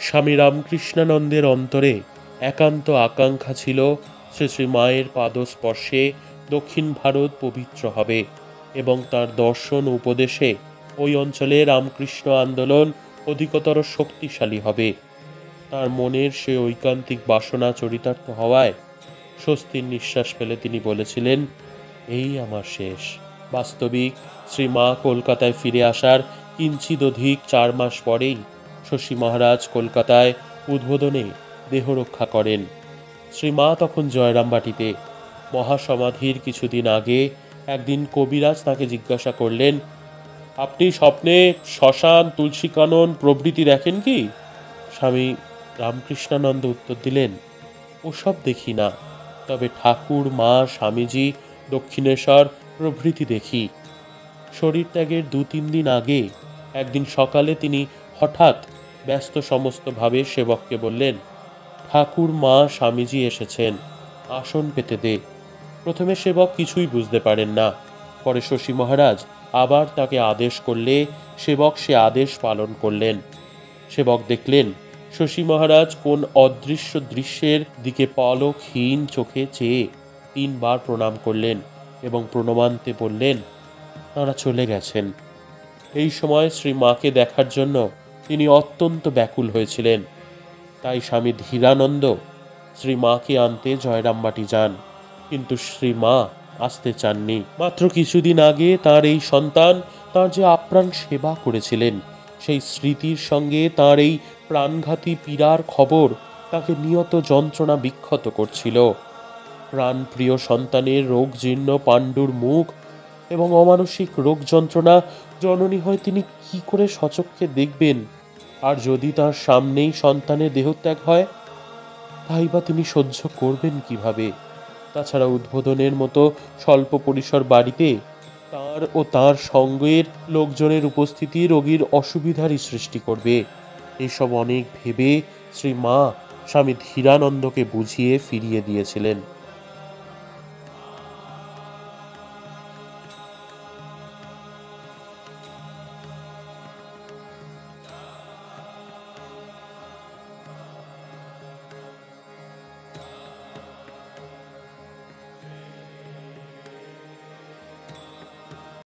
স্বামী রামকৃষ্ণানন্দের অন্তরে একান্ত আকাঙ্ক্ষা ছিল শ্রী শ্রী মায়ের পাদস্পর্শে দক্ষিণ ভারত পবিত্র হবে এবং তার দর্শন ও উপদেশে ওই অঞ্চলে রামকৃষ্ণ আন্দোলন অধিকতর শক্তিশালী হবে। তার মনের সে ঐকান্তিক বাসনা চরিতার্থ হওয়ায় স্বস্তির নিঃশ্বাস ফেলে তিনি বলেছিলেন, এই আমার শেষ। বাস্তবিক শ্রী মা কলকাতায় ফিরে আসার কিঞ্চিত অধিক 4 মাস পরেই শশী মহারাজ কলকাতায় উদ্বোধনে দেহরক্ষা করেন। শ্রী মা তখন জয়রামবাটিতে। মহাসমাধির কিছুদিন আগে একদিন কবিরাজ তাকে জিজ্ঞাসা করলেন, আপনি স্বপ্নে শ্মশান, তুলসীকানন প্রভৃতি দেখেন কি? স্বামী রামকৃষ্ণানন্দ উত্তর দিলেন, ওসব দেখি না, তবে ঠাকুর, মা, স্বামীজি, দক্ষিণেশ্বর প্রভৃতি দেখি। শরীর ত্যাগের 2-3 দিন আগে একদিন সকালে তিনি হঠাৎ ব্যস্ত সমস্তভাবে সেবককে বললেন, ঠাকুর, মা, স্বামীজি এসেছেন, আসন পেতে দে। প্রথমে সেবক কিছুই বুঝতে পারেন না। পরে শশী মহারাজ আবার তাকে আদেশ করলে সেবক সে আদেশ পালন করলেন। সেবক দেখলেন শশী মহারাজ কোন অদৃশ্য দৃশ্যের দিকে পলকহীন চোখে চেয়ে 3 বার প্রণাম করলেন এবং প্রণমান্তে বললেন, তাঁরা চলে গেছেন। এই সময় শ্রী মাকে দেখার জন্য তিনি অত্যন্ত ব্যাকুল হয়েছিলেন। তাই স্বামী ধীরানন্দ শ্রী মাকে আনতে জয়রামবাটি যান, কিন্তু শ্রী মা আসতে চাননি। মাত্র কিছুদিন আগে তার এই সন্তান তার যে আপ্রাণ সেবা করেছিলেন, সেই স্মৃতির সঙ্গে তার এই প্রাণঘাতী পীড়ার খবর তাকে নিয়ত যন্ত্রণা বিক্ষত করছিল। প্রাণপ্রিয় সন্তানের রোগজীর্ণ পাণ্ডুর মুখ এবং অমানসিক রোগ যন্ত্রণা জননী হয় তিনি কি করে সচক্ষে দেখবেন? আর যদি তার সামনেই সন্তানের দেহত্যাগ হয়, তাই বা তিনি সহ্য করবেন কিভাবে? তাছাড়া উদ্বোধনের মতো স্বল্প পরিসর বাড়িতে তার ও তার সঙ্গের লোকজনের উপস্থিতি রোগীর অসুবিধারই সৃষ্টি করবে। এসব অনেক ভেবে শ্রী মা স্বামী ধীরানন্দকে বুঝিয়ে ফিরিয়ে দিয়েছিলেন।